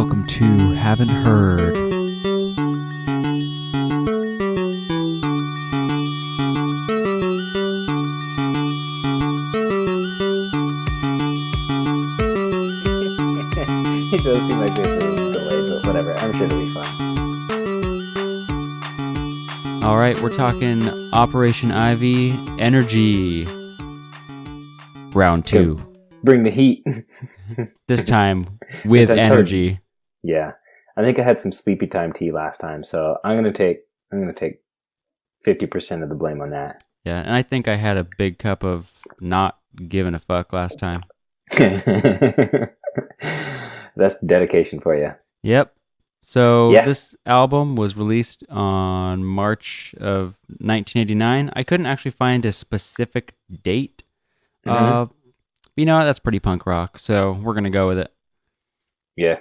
welcome to Haven't Heard. It does seem like there's a little delay, but whatever. I'm sure it'll be fine. All right, we're talking Operation Ivy Energy. Round 2. Bring the heat. This time with energy. Yeah. I think I had some sleepy time tea last time, so I'm gonna take 50% of the blame on that. Yeah, and I think I had a big cup of not giving a fuck last time. That's dedication for you. Yep. So Yeah. This album was released on March of 1989. I couldn't actually find a specific date. Mm-hmm. You know, that's pretty punk rock, so we're going to go with it. Yeah.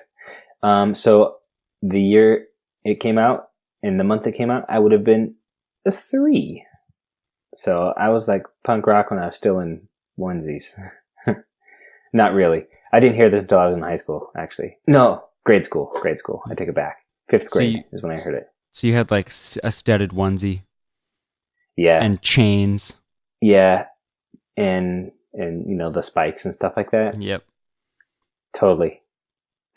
So the year it came out, and the month it came out, I would have been a 3. So I was like punk rock when I was still in onesies. Not really. I didn't hear this until I was in high school, actually. No, grade school. I take it back. 5th grade is when I heard it. So you had like a studded onesie. Yeah. And chains. Yeah. And you know, the spikes and stuff like that. Yep. Totally.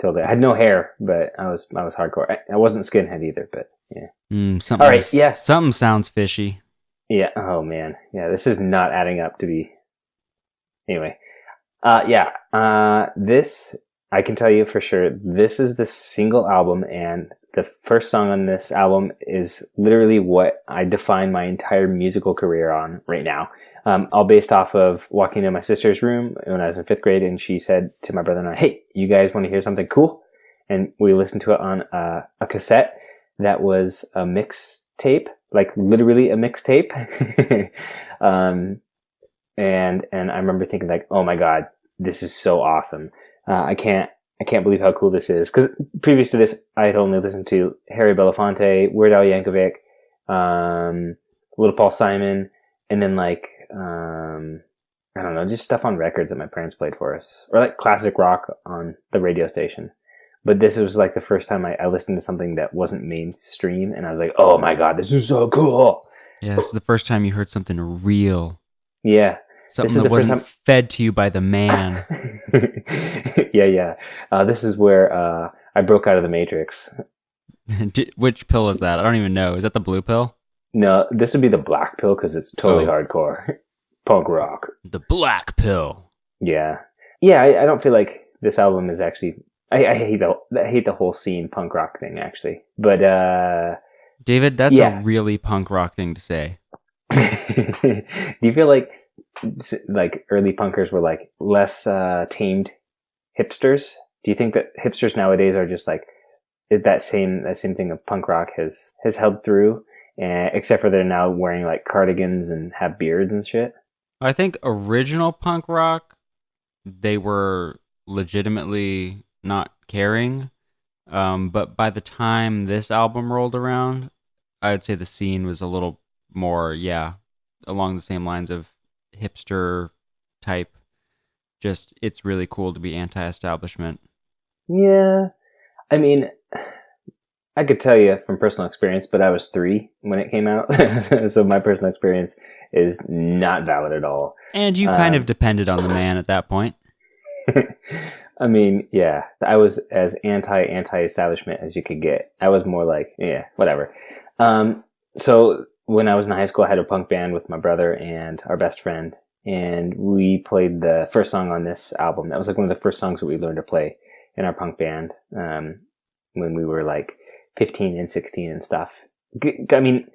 I had no hair, but I was hardcore. I wasn't skinhead either, but yeah. Something. All right, yeah. Something sounds fishy. Yeah. Oh man. Yeah, this is not adding up to be. Anyway. This, I can tell you for sure, this is the single album, and the first song on this album is literally what I define my entire musical career on right now. All based off of walking into my sister's room when I was in 5th grade, and she said to my brother and I, "Hey, you guys want to hear something cool?" And we listened to it on a cassette that was a mixtape, like literally a mixtape. And I remember thinking like, oh my God, this is so awesome. I can't believe how cool this is. Cause previous to this, I had only listened to Harry Belafonte, Weird Al Yankovic, Little Paul Simon, and then like, I don't know, just stuff on records that my parents played for us, or like classic rock on the radio station. But this was like the first time I listened to something that wasn't mainstream, and I was like, oh my God, this is so cool. Yeah, this is the first time you heard something real. Yeah. Something that wasn't fed to you by the man. Yeah. This is where I broke out of the Matrix. Which pill is that? I don't even know. Is that the blue pill? No, this would be the black pill because it's totally hardcore. Punk rock. The black pill. Yeah. Yeah, I don't feel like this album is actually... I hate the whole scene punk rock thing, actually. But, David, that's a really punk rock thing to say. Do you feel like early punkers were like less tamed hipsters? Do you think that hipsters nowadays are just like that same thing of punk rock has held through, except for they're now wearing like cardigans and have beards and shit? I think original punk rock, they were legitimately not caring, but by the time this album rolled around, I'd say the scene was a little more along the same lines of hipster type. Just, it's really cool to be anti-establishment. Yeah. I mean, I could tell you from personal experience, but I was 3 when it came out. So my personal experience is not valid at all. And you kind of depended on the man at that point. I mean, yeah, I was as anti-establishment as you could get. I was more like, yeah, whatever. So when I was in high school, I had a punk band with my brother and our best friend, and we played the first song on this album. That was like one of the first songs that we learned to play in our punk band when we were like 15 and 16 and stuff. I mean,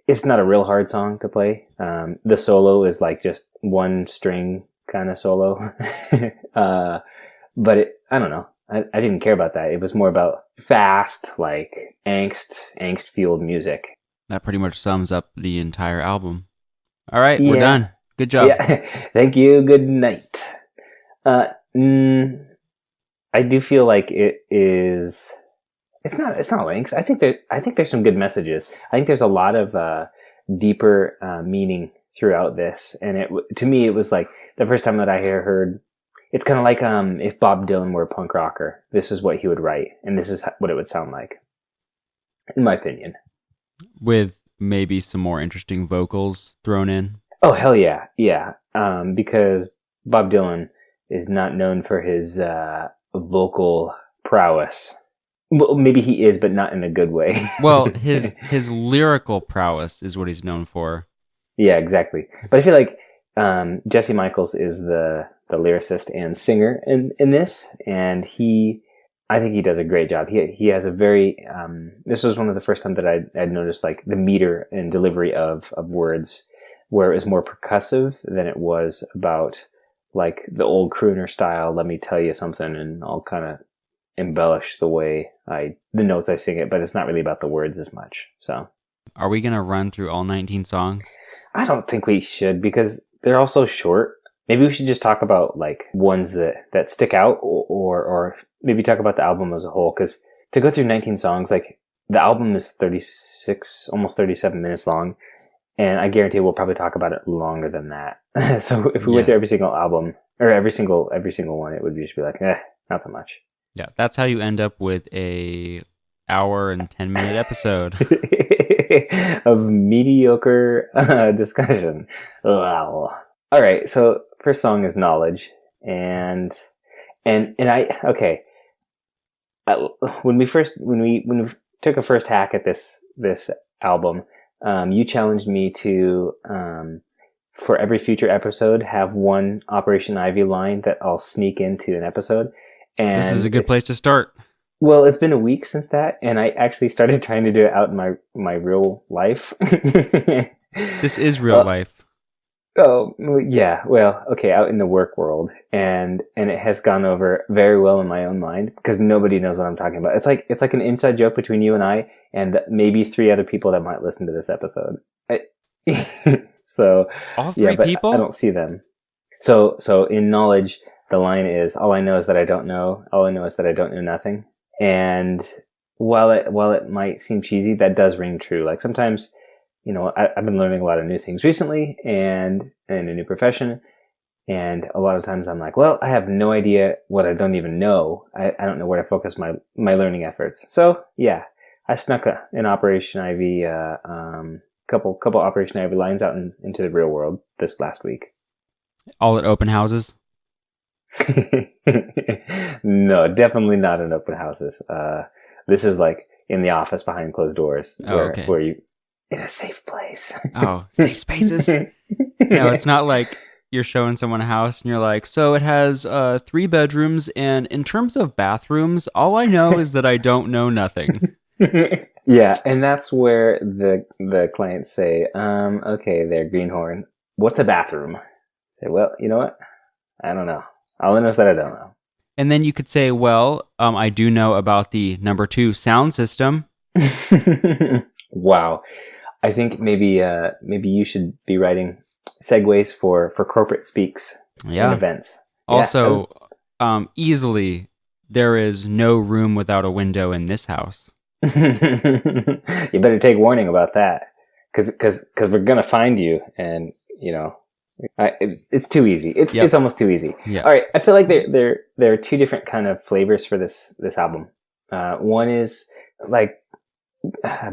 it's not a real hard song to play. The solo is like just one string kind of solo. But I don't know. I didn't care about that. It was more about fast, like angst-fueled music. That pretty much sums up the entire album. All right, we're done. Good job. Yeah. Thank you. Good night. I do feel like it is. It's not links. I think there's some good messages. I think there's a lot of deeper meaning throughout this, and to me it was like the first time that I heard it's kind of like if Bob Dylan were a punk rocker, this is what he would write, and this is what it would sound like, in my opinion. With maybe some more interesting vocals thrown in. Oh hell yeah, yeah. Because Bob Dylan is not known for his vocal prowess. Well, maybe he is, but not in a good way. Well, his lyrical prowess is what he's known for. Yeah, exactly. But I feel like Jesse Michaels is the lyricist and singer in this, and I think he does a great job. He has a very this was one of the first times that I'd noticed like the meter and delivery of words, where it was more percussive than it was about like the old crooner style. Let me tell you something, and I'll kind of embellish the notes I sing it, but it's not really about the words as much. So, are we gonna run through all 19 songs? I don't think we should because they're all so short. Maybe we should just talk about like ones that stick out, or maybe talk about the album as a whole. Because to go through 19 songs, like the album is 36, almost 37 minutes long, and I guarantee we'll probably talk about it longer than that. So if we went through every single album or every single one, it would just be like, not so much. Yeah, that's how you end up with a hour and 10-minute episode of mediocre discussion. Wow. All right, so first song is Knowledge, and when we took a first hack at this album, you challenged me to for every future episode have one Operation Ivy line that I'll sneak into an episode. And this is a good place to start. Well, it's been a week since that, and I actually started trying to do it out in my real life. This is real life. Oh, yeah. Well, okay, out in the work world, and it has gone over very well in my own mind because nobody knows what I'm talking about. It's like an inside joke between you and I, and maybe 3 other people that might listen to this episode. So all 3 people? I don't see them. So in Knowledge, the line is, all I know is that I don't know. All I know is that I don't know nothing. And while it might seem cheesy, that does ring true. Like sometimes, you know, I've been learning a lot of new things recently and in a new profession. And a lot of times I'm like, well, I have no idea what I don't even know. I don't know where to focus my learning efforts. So yeah, I snuck an Operation Ivy, couple Operation Ivy lines out into the real world this last week. All at open houses? No, definitely not in open houses. This is like in the office behind closed doors, where you in a safe place. Oh, safe spaces. No, it's not like you're showing someone a house and you're like, so it has 3 bedrooms, and in terms of bathrooms, all I know is that I don't know nothing. Yeah, and that's where the clients say, okay, there, Greenhorn, what's a bathroom? I say, well, you know what? I don't know. All I know is that I don't know. And then you could say, well, I do know about the number 2 sound system. Wow. I think maybe you should be writing segues for corporate speaks in events. Also, easily, there is no room without a window in this house. You better take warning about that, because we're gonna find you, and you know. It's too easy. It's almost too easy. Yeah. All right. I feel like there are 2 different kind of flavors for this album. One is like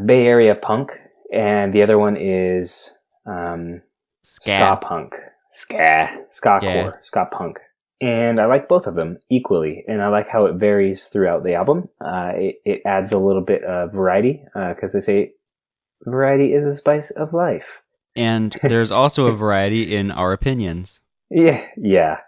Bay Area punk, and the other one is ska punk, ska punk. And I like both of them equally, and I like how it varies throughout the album. It adds a little bit of variety because they say variety is the spice of life. And there's also a variety in our opinions. Yeah.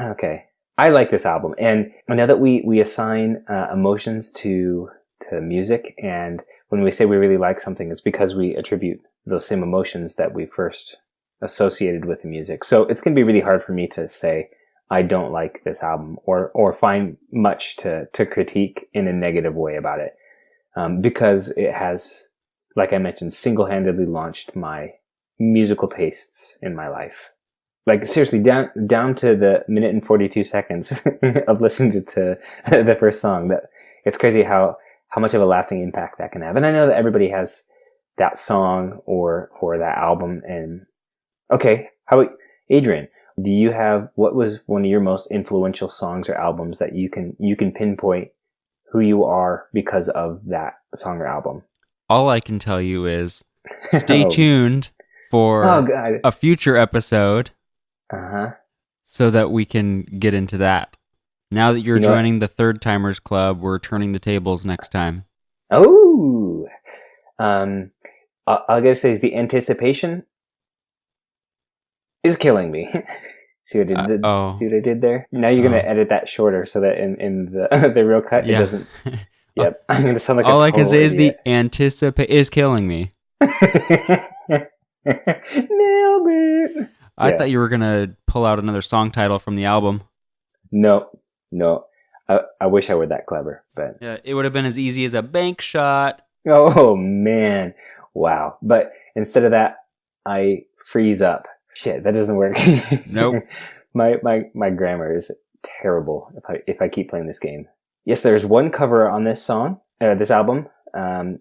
Okay. I like this album, and I know that we assign emotions to music, and when we say we really like something, it's because we attribute those same emotions that we first associated with the music. So it's going to be really hard for me to say I don't like this album or find much to critique in a negative way about it, because it has, like I mentioned, single-handedly launched my musical tastes in my life. Like seriously, down to the minute and 42 seconds of listening to the first song. That it's crazy how much of a lasting impact that can have. And I know that everybody has that song or that album. And okay, how about Adrian? do you have, what was one of your most influential songs or albums that you can pinpoint who you are because of that song or album? All I can tell you is stay Oh. tuned Oh, for God. a future episode Uh-huh. so that we can get into that. Now that you're You know what? joining the Third Timers Club, we're turning the tables next time. Oh. All I gotta say is the anticipation is killing me. See what I did there? Now you're gonna edit that shorter so that in the the real cut it doesn't. Yep, I'm gonna sound like all a I can total say is the idiot. anticipate is killing me. Nailed it. I thought you were gonna pull out another song title from the album. No. I wish I were that clever, but Yeah, it would have been as easy as a bank shot. oh man, wow! But instead of that, I freeze up. Shit, that doesn't work. Nope. my grammar is terrible if I keep playing this game. Yes, there's one cover on this song, this album. It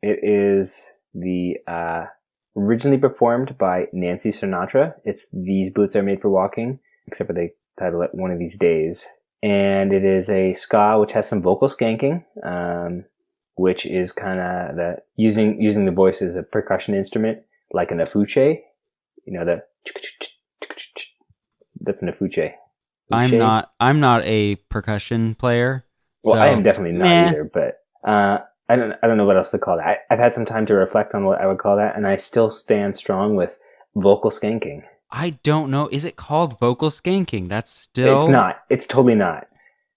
is the originally performed by Nancy Sinatra. It's These Boots Are Made for Walking, except for they title it One of These Days. And it is a ska which has some vocal skanking, which is kind of the using the voice as a percussion instrument, like an afuche. You know, that's an afuche. I'm not a percussion player. Well, so, I am definitely not either, but I don't know what else to call that. I've had some time to reflect on what I would call that, and I still stand strong with vocal skanking. I don't know. Is it called vocal skanking? That's still... It's not. It's totally not.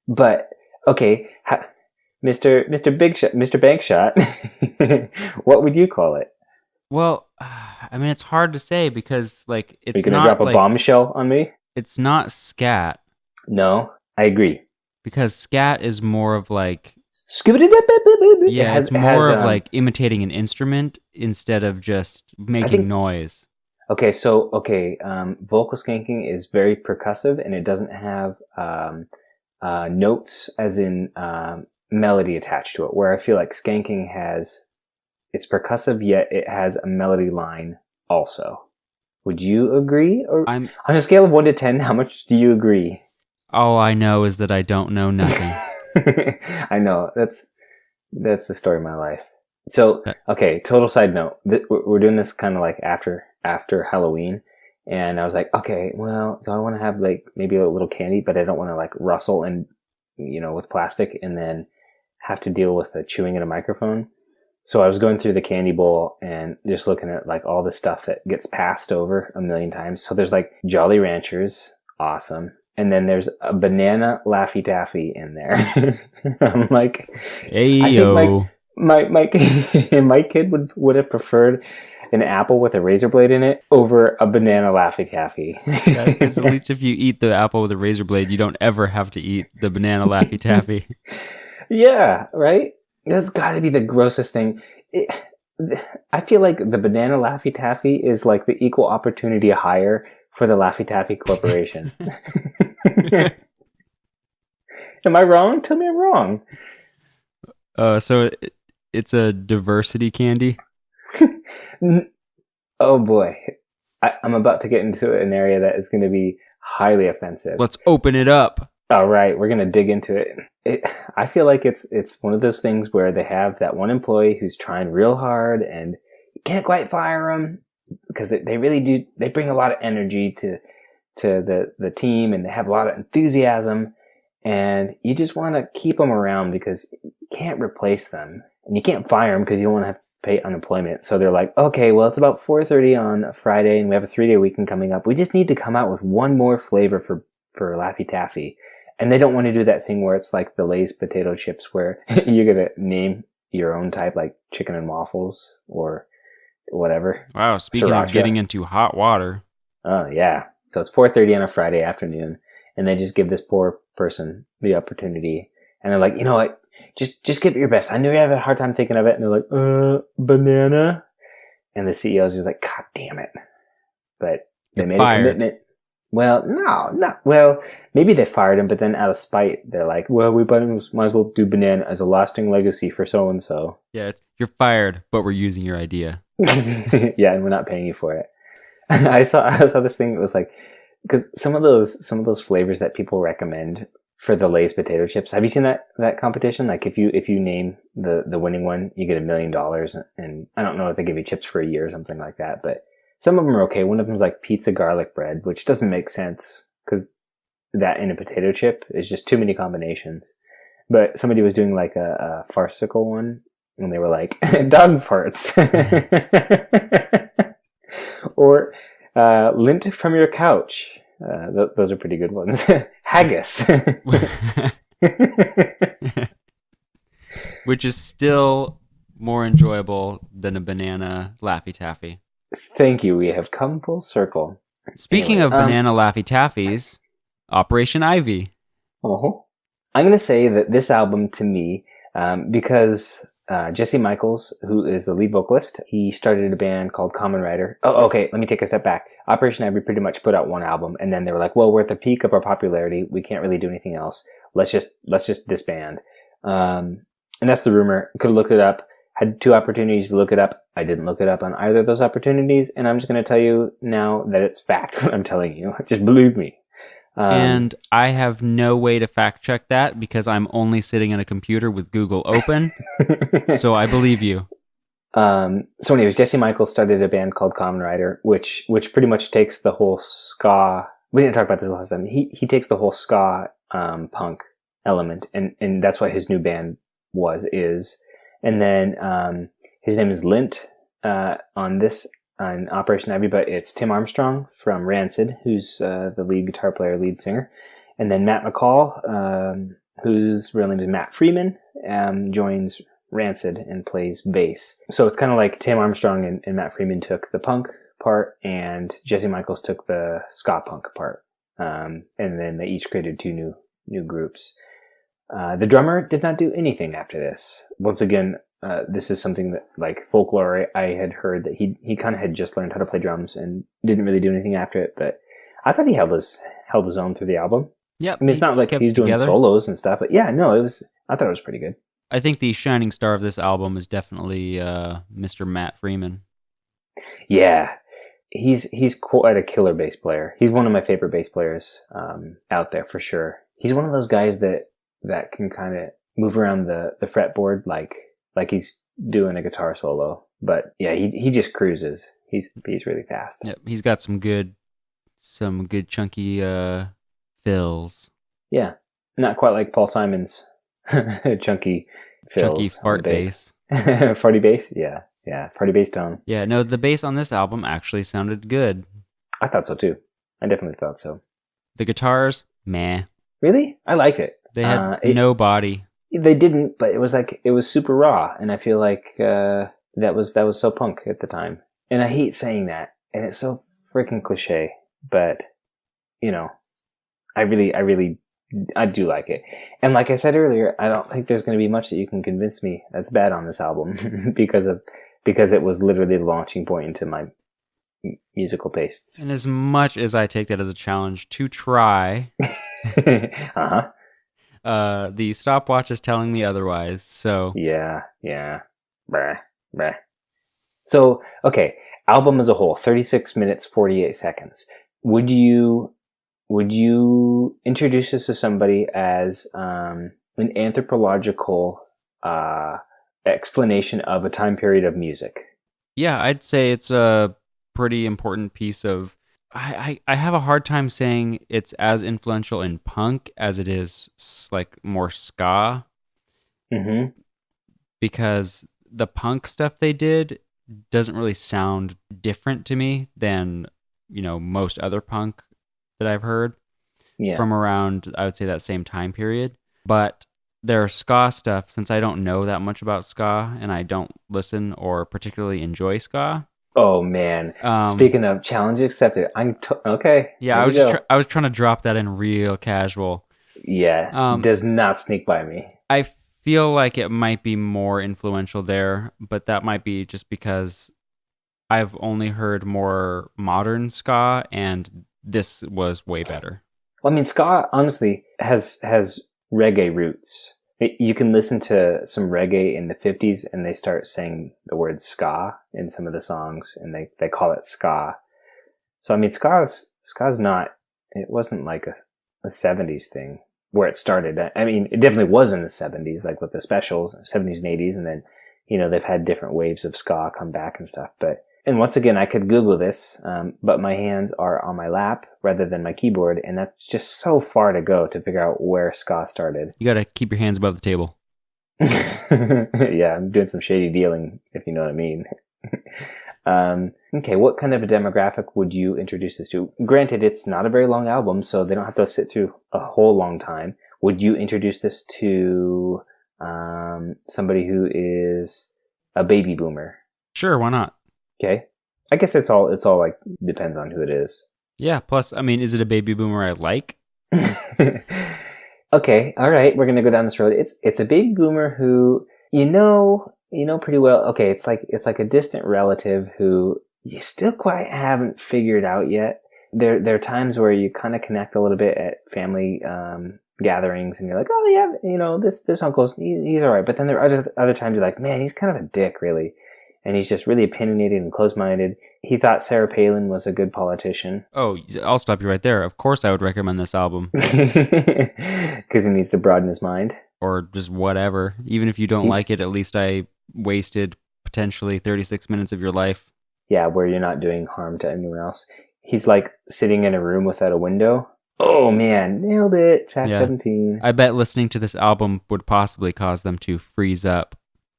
But okay, Mr. Big Shot, Mr. Bank Shot, what would you call it? Well, I mean, it's hard to say because like it's Are you gonna not drop a like, bombshell on me? It's not scat. No, I agree. Because scat is more of like... Yeah, it's more of like imitating an instrument instead of just making noise. Okay, vocal skanking is very percussive and it doesn't have notes as in melody attached to it, where I feel like skanking it's percussive yet it has a melody line also. Would you agree? Or on a scale of 1 to 10, how much do you agree? All I know is that I don't know nothing. I know, that's the story of my life. So, okay, total side note. We're doing this kind of like after Halloween. And I was like, okay, well, do I want to have like maybe a little candy, but I don't want to like rustle and, with plastic and then have to deal with the chewing in a microphone. So I was going through the candy bowl and just looking at like all the stuff that gets passed over a million times. So there's like Jolly Ranchers. Awesome. And then there's a banana Laffy Taffy in there. I'm like, hey, I think my kid would have preferred an apple with a razor blade in it over a banana Laffy Taffy. Because at least if you eat the apple with a razor blade, you don't ever have to eat the banana Laffy Taffy. Yeah, right? That's got to be the grossest thing. I feel like the banana Laffy Taffy is like the equal opportunity hire for the Laffy Taffy Corporation. Am I wrong? Tell me I'm wrong. So it's a diversity candy? Oh boy. I'm about to get into an area that is going to be highly offensive. Let's open it up. All right, we're going to dig into it. I feel like it's one of those things where they have that one employee who's trying real hard and you can't quite fire them because they really do. They bring a lot of energy to the team and they have a lot of enthusiasm and you just want to keep them around because you can't replace them and you can't fire them because you don't want to have to pay unemployment. So they're like, okay, well, it's about 4:30 on a Friday and we have a 3-day weekend coming up. We just need to come out with one more flavor for Laffy Taffy. And they don't want to do that thing where it's like the Lay's potato chips where you're going to name your own type, like chicken and waffles or whatever. Wow, speaking of getting into hot water. Oh, yeah. So it's 4:30 on a Friday afternoon, and they just give this poor person the opportunity. And they're like, you know what? Just give it your best. I knew you have a hard time thinking of it. And they're like, banana. And the CEO's just like, God damn it. But they made a commitment. Well, no. Well, maybe they fired him, but then out of spite, they're like, well, we might as well do banana as a lasting legacy for so-and-so. Yeah, you're fired, but we're using your idea. Yeah, and we're not paying you for it. I saw this thing that was like, because some of those flavors that people recommend for the Lay's potato chips. Have you seen that competition? Like if you name the winning one, you get $1 million, and I don't know if they give you chips for a year or something like that, but some of them are okay. One of them is like pizza garlic bread, which doesn't make sense because that in a potato chip is just too many combinations. But somebody was doing like a farcical one, and they were like dog farts or lint from your couch. Those are pretty good ones. Haggis. Which is still more enjoyable than a banana Laffy Taffy. Thank you. We have come full circle. Speaking of banana Laffy Taffies, Operation Ivy. Uh-huh. I'm going to say that this album to me, because Jesse Michaels, who is the lead vocalist, he started a band called Common Rider. Oh, okay. Let me take a step back. Operation Ivy pretty much put out one album, and then they were like, well, we're at the peak of our popularity. We can't really do anything else. Let's just disband. And that's the rumor. Could have looked it up. Had 2 opportunities to look it up. I didn't look it up on either of those opportunities, and I'm just going to tell you now that it's fact what I'm telling you. Just believe me. And I have no way to fact check that because I'm only sitting at a computer with Google open. So I believe you. So anyways, Jesse Michaels started a band called Common Rider, which pretty much takes the whole ska. We didn't talk about this last time. He takes the whole ska punk element, and that's what his new band is. And then his name is Lint on Operation Ivy, but it's Tim Armstrong from Rancid, who's the lead guitar player, lead singer. And then Matt McCall, whose real name is Matt Freeman, joins Rancid and plays bass. So it's kind of like Tim Armstrong and Matt Freeman took the punk part, and Jesse Michaels took the ska punk part. And then they each created 2 new groups. The drummer did not do anything after this. Once again, this is something that, like folklore, I had heard that he kind of had just learned how to play drums and didn't really do anything after it. But I thought he held his own through the album. Yeah, I mean, it's not like he's doing solos and stuff, but yeah, no, I thought it was pretty good. I think the shining star of this album is definitely Mr. Matt Freeman. Yeah, he's quite a killer bass player. He's one of my favorite bass players out there for sure. He's one of those guys that can kind of move around the fretboard like he's doing a guitar solo. But yeah, he just cruises. He's really fast. Yep, he's got some good chunky fills. Yeah, not quite like Paul Simon's chunky fills. Chunky fart bass. Farty bass? Yeah, farty bass tone. Yeah, no, the bass on this album actually sounded good. I thought so too. I definitely thought so. The guitars, meh. Really? I liked it. They had no body. They didn't, but it was super raw, and I feel like that was so punk at the time. And I hate saying that, and it's so freaking cliche, but you know, I do like it. And like I said earlier, I don't think there's going to be much that you can convince me that's bad on this album because it was literally the launching point into my musical tastes. And as much as I take that as a challenge to try, the stopwatch is telling me otherwise. So yeah, bruh. So okay, album as a whole, 36 minutes 48 seconds. Would you introduce this to somebody as an anthropological explanation of a time period of music? Yeah, I'd say it's a pretty important piece of... I have a hard time saying it's as influential in punk as it is like more ska. Mm-hmm. Because the punk stuff they did doesn't really sound different to me than, most other punk that I've heard from around, I would say, that same time period. But their ska stuff, since I don't know that much about ska and I don't listen or particularly enjoy ska. Oh man! Speaking of challenge accepted, okay. Yeah, I was trying to drop that in real casual. Yeah, does not sneak by me. I feel like it might be more influential there, but that might be just because I've only heard more modern ska, and this was way better. Well, I mean, ska honestly has reggae roots. You can listen to some reggae in the 50s, and they start saying the word ska in some of the songs, and they call it ska. So I mean, ska's not it wasn't like a 70s thing where it started. I mean, it definitely was in the 70s, like with the specials, 70s and 80s, and then, they've had different waves of ska come back and stuff. And once again, I could Google this, but my hands are on my lap rather than my keyboard, and that's just so far to go to figure out where ska started. You got to keep your hands above the table. Yeah, I'm doing some shady dealing, if you know what I mean. Okay, what kind of a demographic would you introduce this to? Granted, it's not a very long album, so they don't have to sit through a whole long time. Would you introduce this to somebody who is a baby boomer? Sure, why not? Okay. I guess it's all like depends on who it is. Yeah, plus, I mean, is it a baby boomer I like? Okay, all right, we're gonna go down this road. It's a baby boomer who you know pretty well. Okay, it's like a distant relative who you still quite haven't figured out yet. There are times where you kind of connect a little bit at family gatherings, and you're like, oh yeah, this uncle's he's all right. But then there are other times you're like, man, he's kind of a dick, really. And he's just really opinionated and close-minded. He thought Sarah Palin was a good politician. Oh, I'll stop you right there. Of course I would recommend this album. Because he needs to broaden his mind. Or just whatever. Even if you don't like it, at least I wasted potentially 36 minutes of your life. Yeah, where you're not doing harm to anyone else. He's like sitting in a room without a window. Oh man, nailed it. Track 17. I bet listening to this album would possibly cause them to freeze up.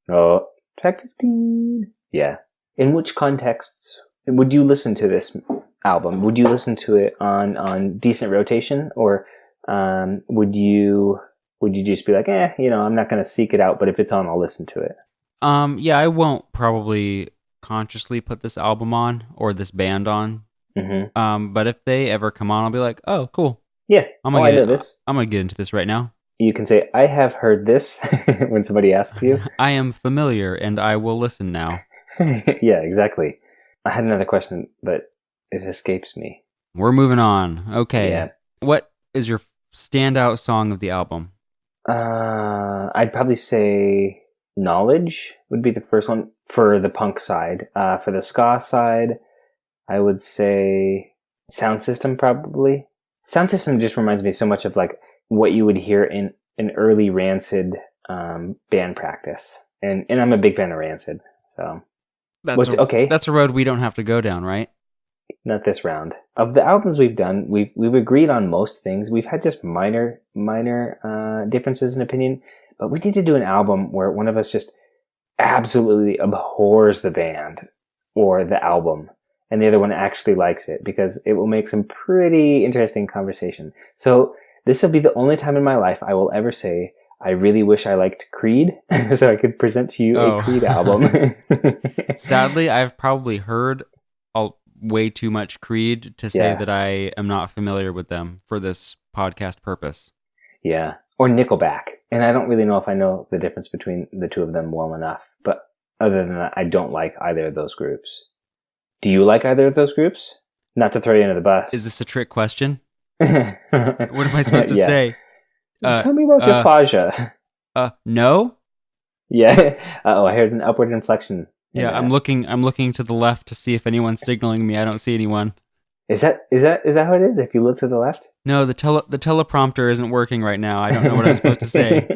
Oh, track 15. Yeah. In which contexts would you listen to this album? Would you listen to it on decent rotation, or would you just be like, I'm not going to seek it out, but if it's on, I'll listen to it? Yeah, I won't probably consciously put this album on or this band on. Mm-hmm. But if they ever come on, I'll be like, oh, cool. Yeah. I'm gonna get into this right now. You can say, I have heard this when somebody asks you. I am familiar and I will listen now. Yeah, exactly. I had another question, but it escapes me. We're moving on. Okay. Yeah. What is your standout song of the album? I'd probably say Knowledge would be the first one for the punk side. For the ska side, I would say Sound System probably. Sound System just reminds me so much of like what you would hear in an early Rancid band practice. And I'm a big fan of Rancid, so... That's a road we don't have to go down, right? Not this round. Of the albums we've done, we've agreed on most things. We've had just minor differences in opinion, but we need to do an album where one of us just absolutely abhors the band or the album, and the other one actually likes it, because it will make some pretty interesting conversation. So this will be the only time in my life I will ever say, I really wish I liked Creed, so I could present to you a Creed album. Sadly, I've probably heard way too much Creed to say that I am not familiar with them for this podcast purpose. Yeah. Or Nickelback. And I don't really know if I know the difference between the two of them well enough. But other than that, I don't like either of those groups. Do you like either of those groups? Not to throw you under the bus. Is this a trick question? What am I supposed to say? Tell me about your fascia. No? Yeah. I heard an upward inflection. Yeah, I'm looking to the left to see if anyone's signaling me. I don't see anyone. Is that how it is? If you look to the left? No, the teleprompter isn't working right now. I don't know what I'm supposed to say.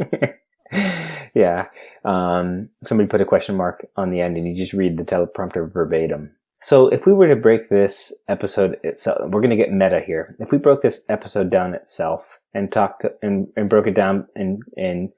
Yeah. Somebody put a question mark on the end, and you just read the teleprompter verbatim. So if we were to break this episode itself, we're going to get meta here. If we broke this episode down itself and broke it down in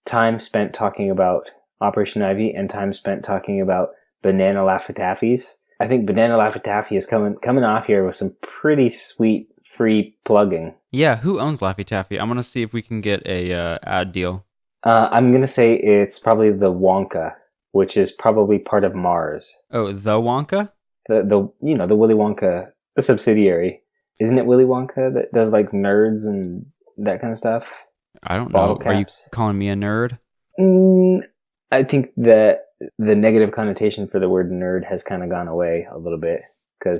time spent talking about Operation Ivy and time spent talking about Banana Laffy Taffys, I think Banana Laffy Taffy is coming off here with some pretty sweet free plugging. Yeah, who owns Laffy Taffy? I'm going to see if we can get a ad deal. I'm going to say it's probably the Wonka, which is probably part of Mars. Oh, the Wonka? The Willy Wonka, the subsidiary. Isn't it Willy Wonka that does like nerds and that kind of stuff? I don't know. Are you calling me a nerd? I think that the negative connotation for the word nerd has kind of gone away a little bit.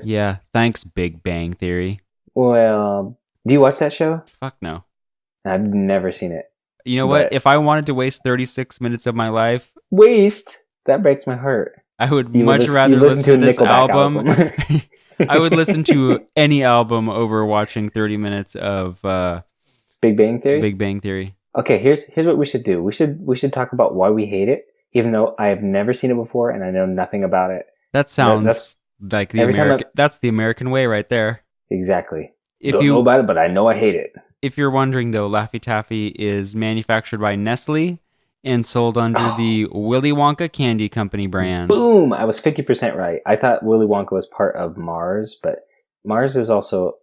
Yeah, thanks, Big Bang Theory. Well, do you watch that show? Fuck no. I've never seen it. You know what? If I wanted to waste 36 minutes of my life... Waste? That breaks my heart. I would much rather listen to this album. I would listen to any album over watching 30 minutes of Big Bang Theory. Big Bang Theory. Okay, here's what we should do. We should talk about why we hate it, even though I have never seen it before and I know nothing about it. That sounds That's like the every time American. That's the American way, right there. exactly. If Don't know you about it, but I know I hate it. if you're wondering though, Laffy Taffy is manufactured by Nestle and sold under the Willy Wonka Candy Company brand. Boom! I was 50% right. I thought Willy Wonka was part of Mars, but Mars is also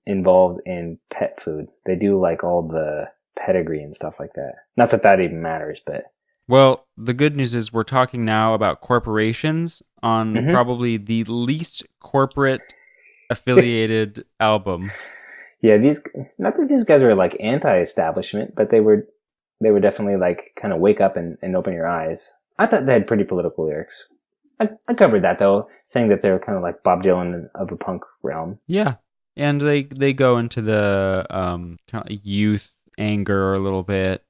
involved in pet food. They do like all the pedigree and stuff like that. Not that that even matters, but Well, the good news is we're talking now about corporations on Mhm. probably the least corporate affiliated album. yeah, these not that these guys were like anti-establishment, but they were definitely like kind of wake up and open your eyes. I thought they had pretty political lyrics. I covered that though, saying that they're kind of like Bob Dylan of the punk realm. Yeah. And they go into the kind of youth anger a little bit.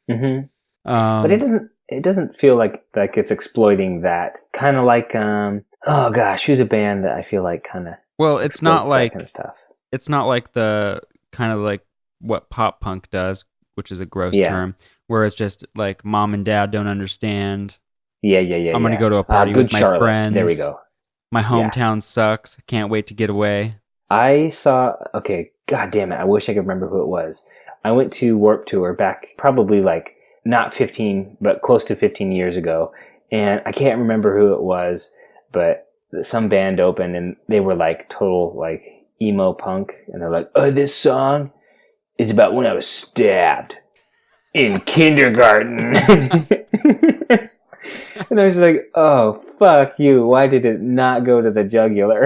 Mm-hmm. But it doesn't feel like it's exploiting that. Kind of like oh gosh, who's a band that I feel like kind of well, it's not like kind of stuff. It's not like the kind of like what pop punk does, which is a gross Yeah. term, where it's just like mom and dad don't understand. Yeah. I'm gonna go to a party Good with my Charlotte. friends. There we go. My hometown sucks. Can't wait to get away. I saw. Okay, god damn it! I wish I could remember who it was. I went to Warped Tour back probably like not 15, but close to 15 years ago, and I can't remember who it was, but some band opened and they were like total like emo punk, and they're like, "Oh, this song is about when I was stabbed in kindergarten." And I was like, "Oh, fuck you! Why did it not go to the jugular?"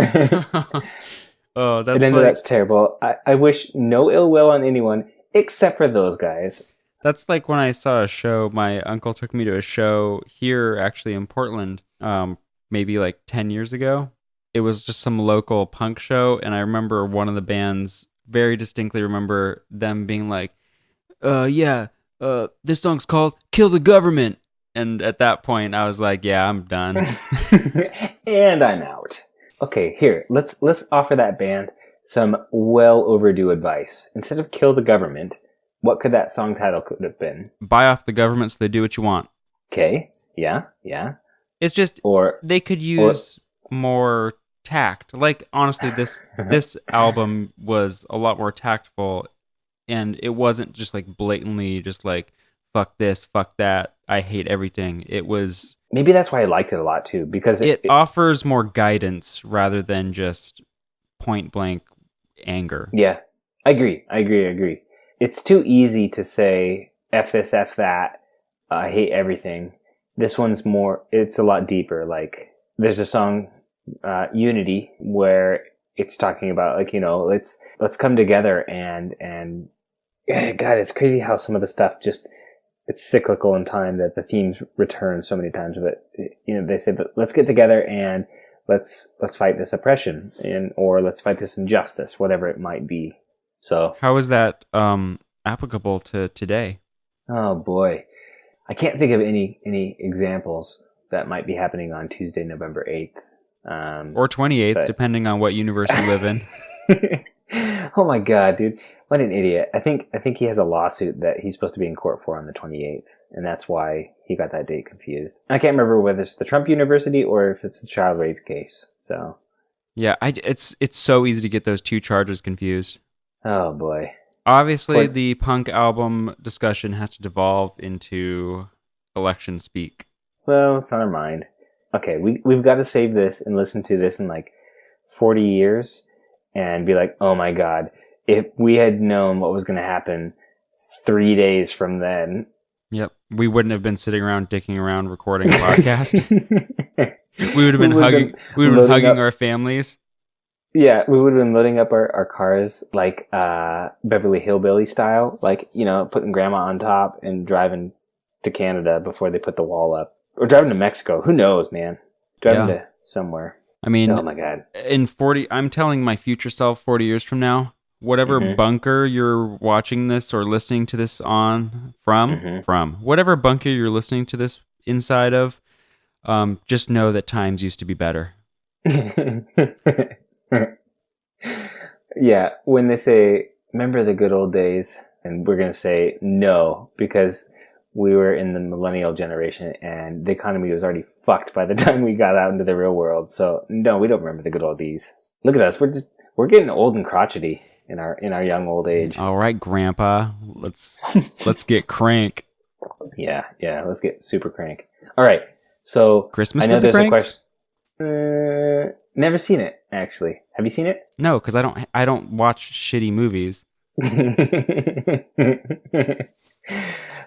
Oh, that's And I know like, that's terrible. I wish no ill will on anyone except for those guys. that's like when I saw a show. My uncle took me to a show here, actually in Portland, maybe like 10 years ago. It was just some local punk show, and I remember one of the bands very distinctly remember them being like, this song's called "Kill the Government," and at that point, I was like, yeah, I'm done. And I'm out. Okay, here, let's offer that band some well overdue advice. Instead of "Kill the Government," what could that song title could have been? Buy off the government so they do what you want. Okay, yeah. It's just Or they could use more tact. Like honestly, this album was a lot more tactful, and it wasn't just like blatantly just like fuck this, fuck that, I hate everything. It was maybe that's why I liked it a lot too, because it offers more guidance rather than just point blank anger. Yeah, I agree. It's too easy to say F this, F that, I hate everything. This one's more, it's a lot deeper. Like, there's a song, Unity, where it's talking about, like, you know, let's come together and God, it's crazy how some of the stuff just, it's cyclical in time, that the themes return so many times. But, you know, they say that let's get together and let's fight this oppression, or let's fight this injustice, whatever it might be. So how is that applicable to today? oh boy, I can't think of any examples that might be happening on Tuesday, November 8th. Or 28th, depending on what universe you live in. Oh my god, dude, what an idiot! I think he has a lawsuit that he's supposed to be in court for on the 28th, and that's why he got that date confused. I can't remember whether it's the Trump University or if it's the child rape case. So yeah, it's so easy to get those two charges confused. oh boy. Obviously, the punk album discussion has to devolve into election speak. Well, it's on our mind. Okay, we've got to save this and listen to this in like 40 years and be like, oh my god, if we had known what was going to happen 3 days from then. Yep, we wouldn't have been sitting around dicking around recording a podcast. We would have been hugging. We would have been hugging our families. Yeah, we would have been loading up our cars like Beverly Hillbilly style, like, you know, putting grandma on top and driving to Canada before they put the wall up, or driving to Mexico. Who knows, man? Driving to somewhere. I mean, oh my god! I'm telling my future self 40 years from now, whatever bunker you're watching this or listening to this from whatever bunker you're listening to this inside of, just know that times used to be better. Yeah, when they say, remember the good old days, and we're going to say no, because we were in the millennial generation and the economy was already fucked by the time we got out into the real world. So no, we don't remember the good old days. Look at us. We're getting old and crotchety in our young old age. All right, Grandpa, let's get crank. Yeah, let's get super crank. All right. So Christmas I know with the there's a Cranks? question. Never seen it, actually. Have you seen it? No, because I don't watch shitty movies.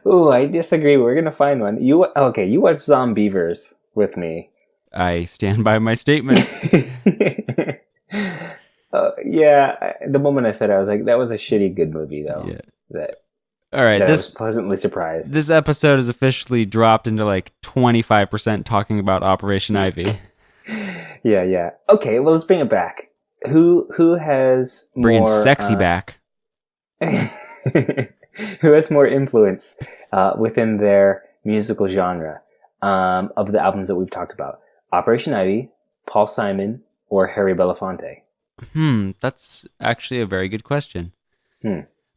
Ooh, I disagree. We're gonna find one. You watch Zombievers with me. I stand by my statement. The moment I said it, I was like, that was a shitty good movie, though. Yeah. All right, I was pleasantly surprised. This episode is officially dropped into like 25% talking about Operation Ivy. Yeah. Okay, well, let's bring it back. Who has Bringing more sexy back? Who has more influence within their musical genre of the albums that we've talked about? Operation Ivy, Paul Simon, or Harry Belafonte? That's actually a very good question.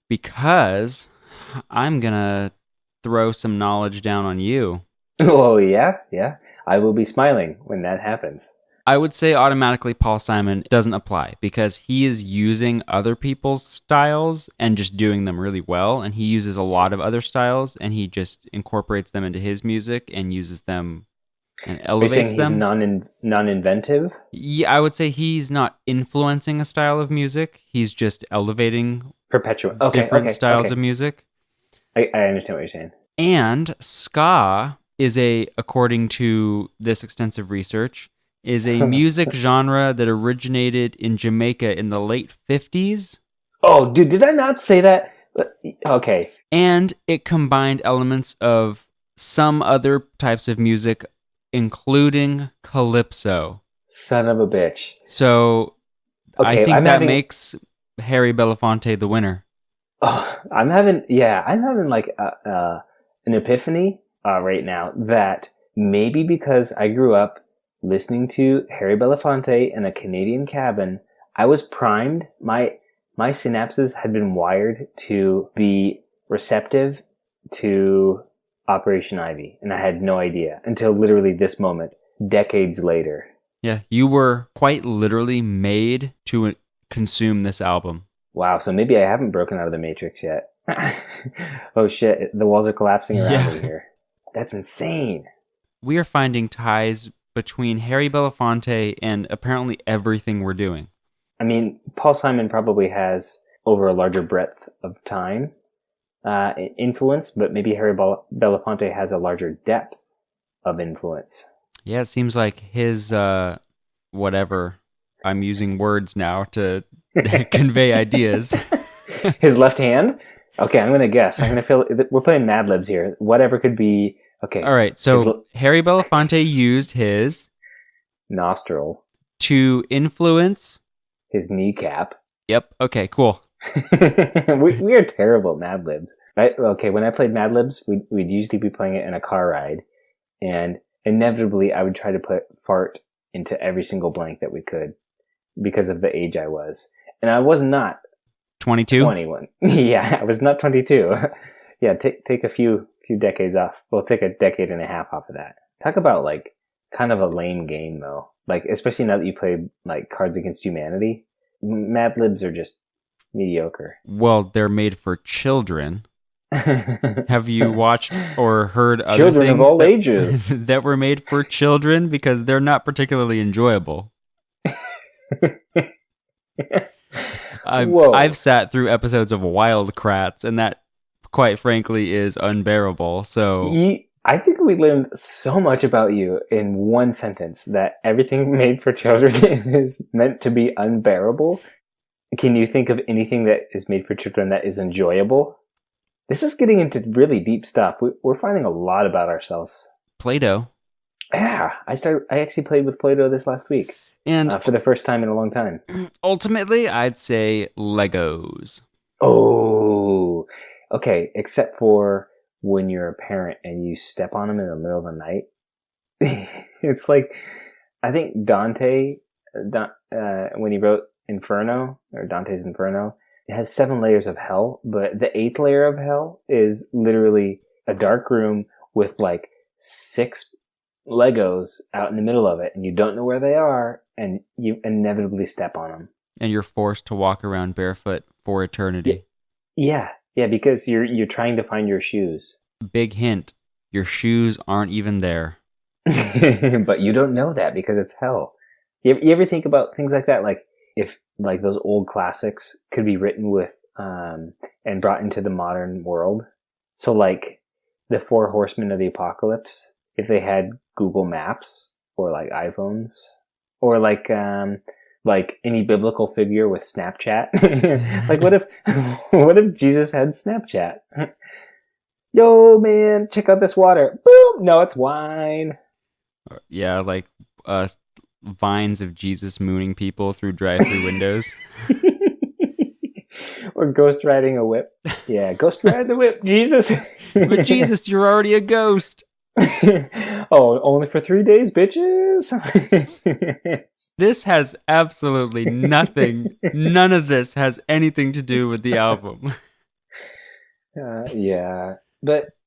Because I'm gonna throw some knowledge down on you. Oh, yeah. I will be smiling when that happens. I would say automatically Paul Simon doesn't apply because he is using other people's styles and just doing them really well. And he uses a lot of other styles and he just incorporates them into his music and uses them and elevates them. He's non-inventive? Yeah, I would say he's not influencing a style of music. He's just elevating different styles of music. I understand what you're saying. And ska is according to this extensive research, is a music genre that originated in Jamaica in the late 50s. Oh, dude, did I not say that? Okay. And it combined elements of some other types of music, including calypso. Son of a bitch. So I think that makes Harry Belafonte the winner. Oh, I'm having like an epiphany right now that maybe because I grew up listening to Harry Belafonte in a Canadian cabin, I was primed. My synapses had been wired to be receptive to Operation Ivy, and I had no idea until literally this moment, decades later. Yeah, you were quite literally made to consume this album. Wow, so maybe I haven't broken out of the Matrix yet. Oh shit, the walls are collapsing around me here. That's insane. We are finding ties between Harry Belafonte and apparently everything we're doing. I mean, Paul Simon probably has over a larger breadth of time influence, but maybe Harry Belafonte has a larger depth of influence. Yeah, it seems like his whatever. I'm using words now to convey ideas. His left hand? Okay, I'm going to guess. I'm going to feel we're playing Mad Libs here. Whatever could be. Okay. All right. So Harry Belafonte used his nostril to influence his kneecap. Yep. Okay, cool. we are terrible at Mad Libs. Okay, when I played Mad Libs, we'd usually be playing it in a car ride, and inevitably I would try to put fart into every single blank that we could because of the age I was. And I was not 22? 21. Yeah, I was not 22. Yeah, take a few decades off. Well, take a decade and a half off of that. Talk about like kind of a lame game though. Like, especially now that you play like Cards Against Humanity, Mad Libs are just mediocre. Well, they're made for children. Have you watched or heard other children things of all ages that were made for children? Because they're not particularly enjoyable. I've sat through episodes of Wild Kratts, and that, quite frankly, is unbearable. So I think we learned so much about you in one sentence, that everything made for children is meant to be unbearable. Can you think of anything that is made for children that is enjoyable? This is getting into really deep stuff. We're finding a lot about ourselves. Play-Doh. Yeah, I actually played with Play-Doh this last week. And for the first time in a long time. Ultimately, I'd say Legos. Oh, okay. Except for when you're a parent and you step on them in the middle of the night. It's like, I think Dante when he wrote Inferno, or Dante's Inferno, it has 7 layers of hell, but the 8th layer of hell is literally a dark room with like 6 Legos out in the middle of it, and you don't know where they are, and you inevitably step on them. And you're forced to walk around barefoot for eternity. Yeah, because you're trying to find your shoes. Big hint, your shoes aren't even there. But you don't know that because it's hell. You ever think about things like that? Like if like those old classics could be written with and brought into the modern world. So like the 4 Horsemen of the Apocalypse, if they had Google Maps or like iPhones, or like any biblical figure with Snapchat. Like what if Jesus had Snapchat? Yo man, check out this water. Boom! No, it's wine. Yeah, like vines of Jesus mooning people through drive-through windows. Or ghost riding a whip. Yeah, ghost ride the whip, Jesus. But Jesus, you're already a ghost. Oh, only for 3 days, bitches. This has absolutely nothing. None of this has anything to do with the album. Yeah, but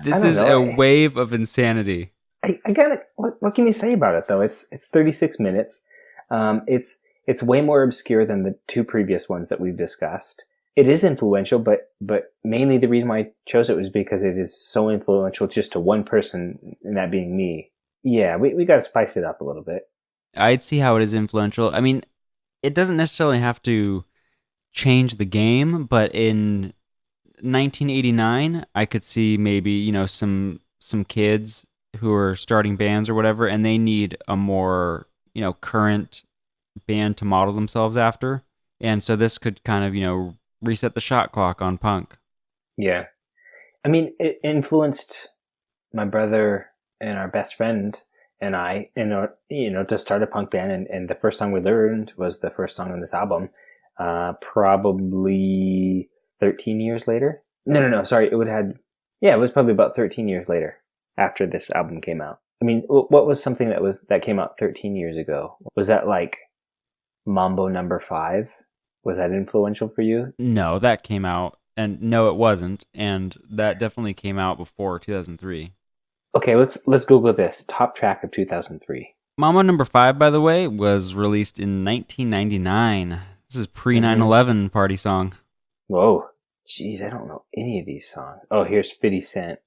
this is a wave of insanity. I gotta. What can you say about it though? It's 36 minutes. It's way more obscure than the 2 previous ones that we've discussed. It is influential, but mainly the reason why I chose it was because it is so influential just to one person, and that being me. Yeah, we got to spice it up a little bit. I'd see how it is influential. I mean, it doesn't necessarily have to change the game, but in 1989, I could see maybe, some kids who are starting bands or whatever, and they need a more, current band to model themselves after. And so this could kind of, reset the shot clock on punk. Yeah. I mean, it influenced my brother and our best friend and I, to start a punk band. And the first song we learned was the first song on this album, probably 13 years later. No, sorry. It was probably about 13 years later after this album came out. I mean, what was something that came out 13 years ago? Was that like Mambo Number 5? Was that influential for you? No, that came out, and no, it wasn't, and that definitely came out before 2003. Okay, let's Google this. Top track of 2003. Mambo Number 5, by the way, was released in 1999. This is pre-9/11 party song. Whoa. Jeez, I don't know any of these songs. Oh, here's 50 Cent.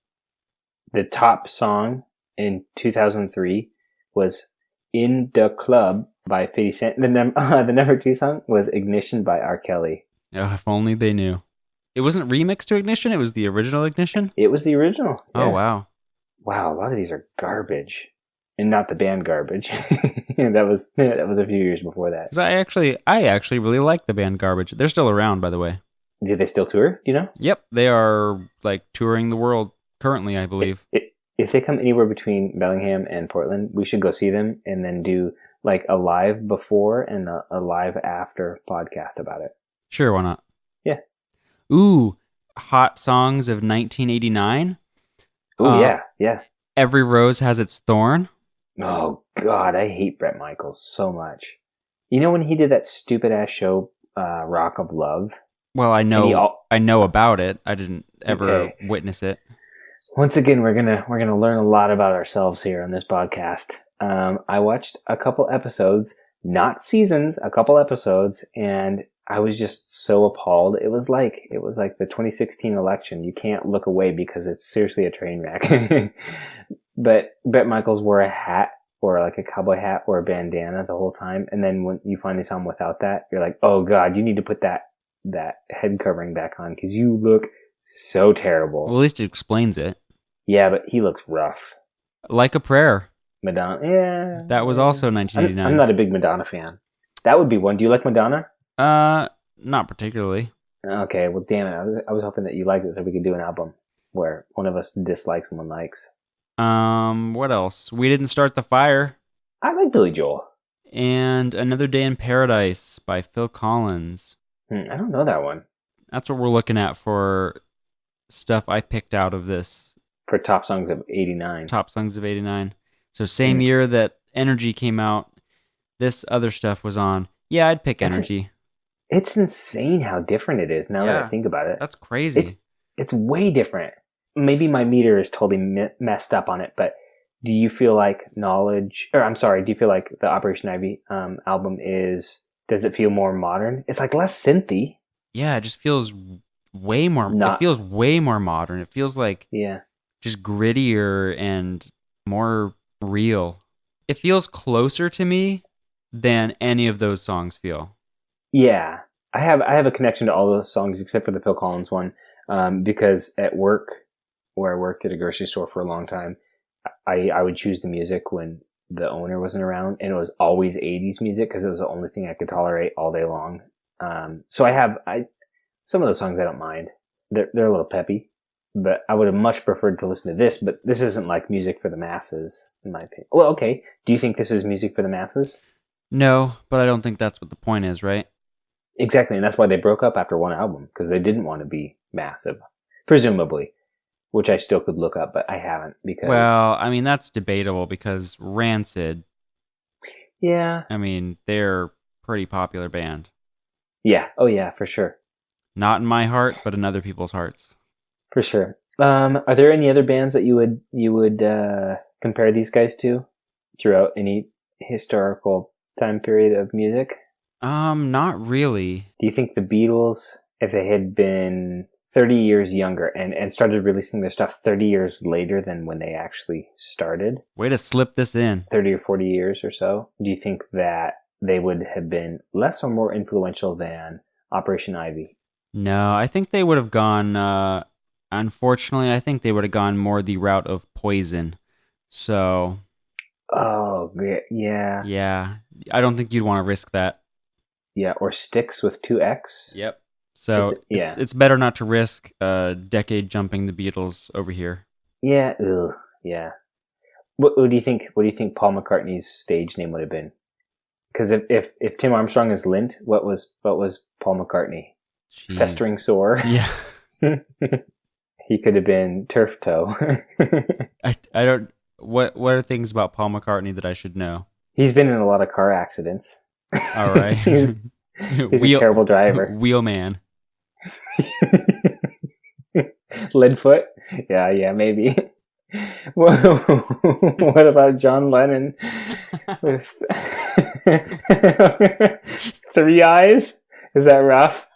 The top song in 2003 was In the Club by 50 Cent. The number 2 song was Ignition by R. Kelly. Oh, if only they knew. It wasn't remixed to Ignition? It was the original Ignition? It was the original. Yeah. Oh, wow. Wow, a lot of these are garbage. And not the band Garbage. that was a few years before that. 'Cause I actually really like the band Garbage. They're still around, by the way. Do they still tour? Do you know? Yep, they are like touring the world currently, I believe. If they come anywhere between Bellingham and Portland, we should go see them and then do like a live before and a live after podcast about it. Sure, why not? Yeah. Ooh, hot songs of 1989. Ooh, yeah. Every Rose Has Its Thorn. Oh, God, I hate Bret Michaels so much. You know when he did that stupid-ass show, Rock of Love? Well, I know about it. I didn't ever witness it. Once again, we're gonna learn a lot about ourselves here on this podcast. I watched a couple episodes, not seasons, a couple episodes, and I was just so appalled. It was like the 2016 election. You can't look away because it's seriously a train wreck. But Bret Michaels wore a hat, or like a cowboy hat, or a bandana the whole time, and then when you finally saw him without that, you're like, oh God, you need to put that head covering back on because you look so terrible. Well, at least it explains it. Yeah, but he looks rough. Like a Prayer. Madonna, yeah. That was also 1989. I'm not a big Madonna fan. That would be one. Do you like Madonna? Not particularly. Okay, well, damn it. I was hoping that you liked it so we could do an album where one of us dislikes and one likes. What else? We Didn't Start the Fire. I like Billy Joel. And Another Day in Paradise by Phil Collins. I don't know that one. That's what we're looking at for stuff I picked out of this. For top songs of 89. Top songs of 89. So same year that Energy came out, this other stuff was on, yeah, I'd pick It's Energy. it's insane how different it is now that I Yeah, think about it. that's It's crazy. it's way different. Maybe my meter is totally messed up on it, but do you feel like Knowledge, or I'm sorry, do you feel like the Operation Ivy album does it feel more modern? It's like less synthy. Yeah, it just feels way more. It Not, feels way more modern. It feels like yeah. just grittier and more real. It feels closer to me than any of those songs feel. Yeah. I have a connection to all those songs except for the Phil Collins one, because at work, where I worked at a grocery store for a long time, I would choose the music when the owner wasn't around, and it was always 80s music because it was the only thing I could tolerate all day long. So I some of those songs I don't mind. They're a little peppy, but I would have much preferred to listen to this. But this isn't like music for the masses, in my opinion. Well, okay. Do you think this is music for the masses? No, but I don't think that's what the point is, right? Exactly, and that's why they broke up after one album because they didn't want to be massive, presumably. Which I still could look up, but I haven't because Well, I mean, that's debatable because Rancid, yeah, I mean, they're a pretty popular band. yeah, oh yeah, for sure, Not in my heart, but in other people's hearts. for sure. Are there any other bands that you would compare these guys to throughout any historical time period of music? Not really. Do you think the Beatles, if they had been 30 years younger and started releasing their stuff 30 years later than when they actually started, Way to slip this in. 30 or 40 years or so, do you think that they would have been less or more influential than Operation Ivy? No, I think they would have gone, unfortunately, I think they would have gone more the route of Poison. So, Oh, yeah. yeah, I don't think you'd want to risk that. Yeah, or Sticks with 2X? Yep. So Yeah. it's better not to risk decade jumping the Beatles over here. Yeah, ugh, yeah. What do you think? What do you think Paul McCartney's stage name would have been? Because if Tim Armstrong is Lint, what was Paul McCartney? Jeez. Festering sore. Yeah. He could have been Turf Toe. I don't. What are things about Paul McCartney that I should know? He's been in a lot of car accidents. All right. he's a terrible driver. Wheelman. Leadfoot? Yeah, maybe. What about John Lennon with 3 eyes? Is that rough?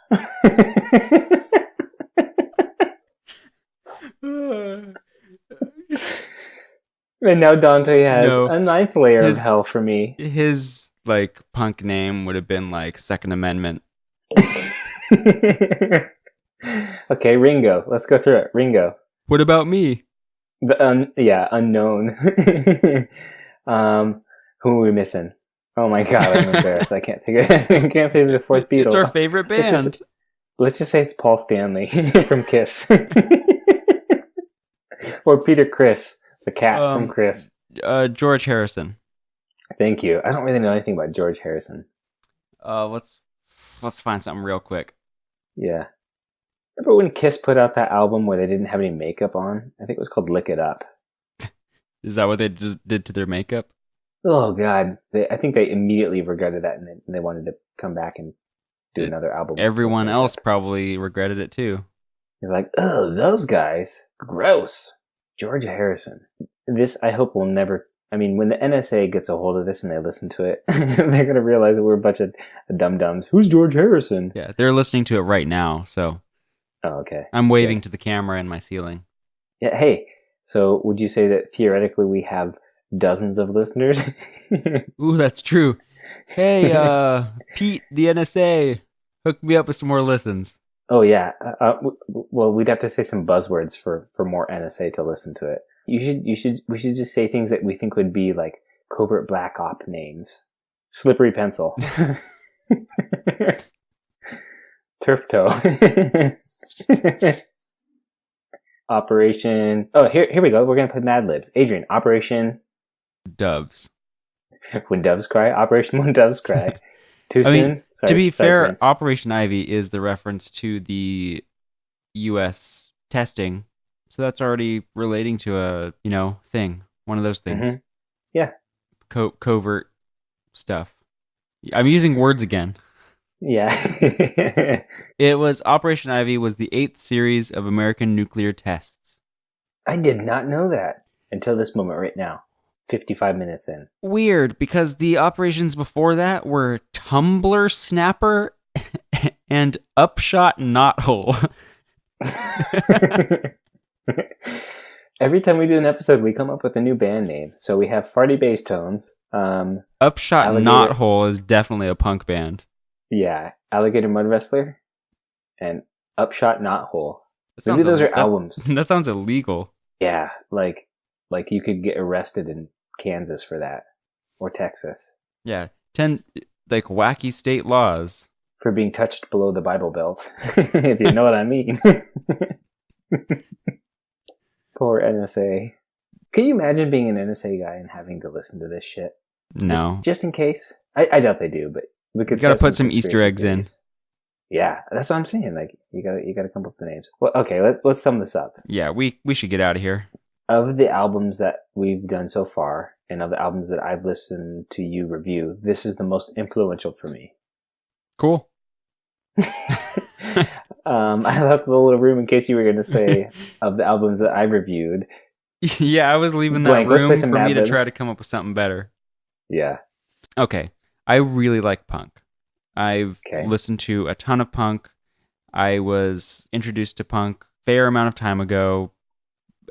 And now Dante has No. a ninth layer of hell for me. His like punk name would have been like Second Amendment. Okay, Ringo. Let's go through it. Ringo. What about me? Unknown. Who are we missing? Oh my god, I'm embarrassed. I can't think of I can't think of the fourth Beatle. It's our favorite band. Let's just say it's Paul Stanley from Kiss. Or Peter Criss, the cat from Chris. George Harrison. Thank you. I don't really know anything about George Harrison. Let's find something real quick. Yeah. Remember when Kiss put out that album where they didn't have any makeup on? I think it was called Lick It Up. Is that what they did to their makeup? Oh god, I think they immediately regretted that, and they wanted to come back and do another album. Everyone else probably regretted it too. They're like, oh, those guys, gross. George Harrison. This, I hope, will never. I mean, when the NSA gets a hold of this and they listen to it, they're gonna realize that we're a bunch of dum-dums. Who's George Harrison? Yeah, they're listening to it right now, so. Oh, okay. I'm waving to the camera in my ceiling. Yeah. Hey, so would you say that theoretically we have dozens of listeners? Ooh, that's true. Hey, Pete, the NSA, hook me up with some more listens. Oh yeah. Well, we'd have to say some buzzwords for more NSA to listen to it. We should just say things that we think would be like covert black op names. Slippery pencil. Turf toe. Operation. Oh, here we go. We're gonna play Mad Libs. Adrian, Operation Doves. When Doves Cry. Operation When Doves Cry. Too soon? Mean, Sorry, to be fair, Vince. Operation Ivy is the reference to the U.S. testing, so that's already relating to a thing. One of those things. Mm-hmm. Yeah. Covert stuff. I'm using words again. Yeah. It was Operation Ivy was the 8th series of American nuclear tests. I did not know that until this moment right now. 55 minutes in. Weird, because the operations before that were Tumbler Snapper and Upshot Knothole. Every time we do an episode, we come up with a new band name. So we have Farty Bass Tones. Upshot Alligator- Knothole is definitely a punk band. Yeah, Alligator Mud Wrestler and Upshot Knothole. That Maybe sounds those are albums. That sounds illegal. Yeah, like you could get arrested in Kansas for that, or Texas, Yeah, 10 like wacky state laws. for being touched below the Bible Belt, if you know what I mean. Poor NSA. Can you imagine being an NSA guy and having to listen to this shit? No, Just in case. I doubt they do, but we could. you gotta start put some Easter conspiracy eggs in. theories. Yeah, that's what I'm saying. Like you gotta come up with the names. Well, okay, let's sum this up. Yeah, we should get out of here. Of the albums that we've done so far, and of the albums that I've listened to you review, this is the most influential for me. Cool. I left a little room in case you were going to say of the albums that I reviewed. Yeah, I was leaving that Blank, let's play room some for me Mad to Libs. try to come up with something better. Yeah. Okay, I really like punk. I've Okay. listened to a ton of punk. I was introduced to punk a fair amount of time ago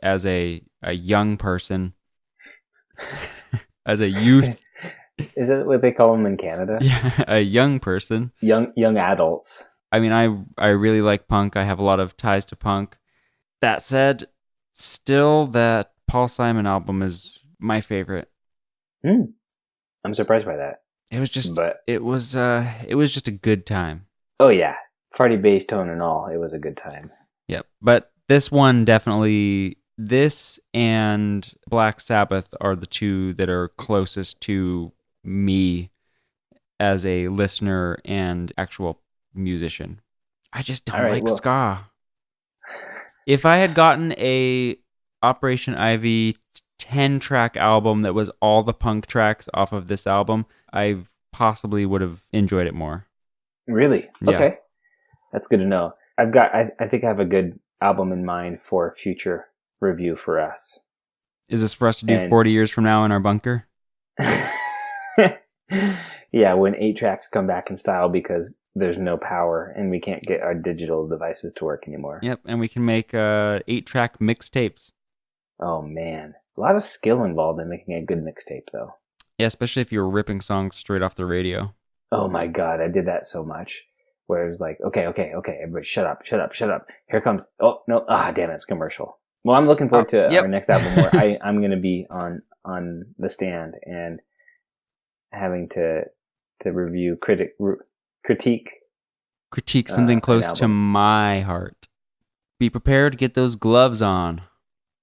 as a young person, as a youth. Is that what they call them in Canada? Yeah, a young person. Young adults. I mean, I really like punk. I have a lot of ties to punk. That said, still that Paul Simon album is my favorite. I'm surprised by that. It was just But it was just a good time. oh yeah, Farty Bass Tone and all, it was a good time. Yep. But this one definitely, this and Black Sabbath are the two that are closest to me as a listener and actual musician. I just don't All right, like well- ska. If I had gotten a Operation Ivy 10-track album that was all the punk tracks off of this album, I possibly would have enjoyed it more. Really? Yeah. Okay. That's good to know. I think I have a good album in mind for future review for us. Is this for us to do And- 40 years from now in our bunker? Yeah, when 8-tracks come back in style because there's no power and we can't get our digital devices to work anymore. Yep, and we can make 8-track mixtapes. Oh man, a lot of skill involved in making a good mixtape though. Yeah, especially if you're ripping songs straight off the radio. Oh my god, I did that so much. Where it was like, okay, everybody shut up. Here comes, oh no, damn it, it's commercial. Well, I'm looking forward to yep. our next album where I'm going to be on the stand and having to review, critique. Critique something An close to album. my heart. Be prepared to get those gloves on.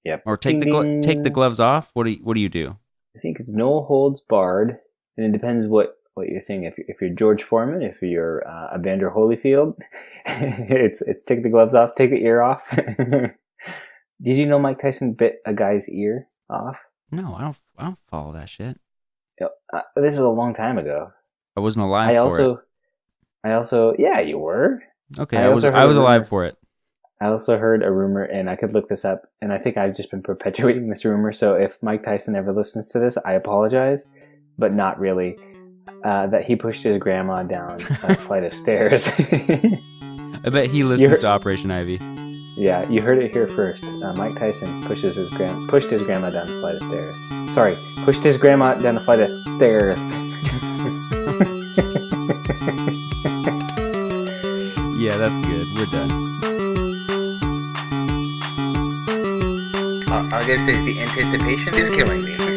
Yep. Or take Ding, take the ding. gloves off. What do you do? I think it's no holds barred, and it depends what you're thinking. If you're George Foreman, if you're Evander Holyfield, it's take the gloves off, take the ear off. Did you know Mike Tyson bit a guy's ear off? No, I don't follow that shit. This is a long time ago. I wasn't alive for I also, yeah, you were. it. Okay, I I was also heard a alive rumor. for it. I also heard a rumor, and I could look this up, and I think I've just been perpetuating this rumor, so if Mike Tyson ever listens to this, I apologize, but not really, that he pushed his grandma down a flight of stairs. I bet he listens to Operation Ivy. Yeah, you heard it here first. Mike Tyson pushed his grandma down a flight of stairs. Sorry, pushed his grandma down a flight of stairs. Yeah, that's good. We're done. All I gotta say is the anticipation is killing me.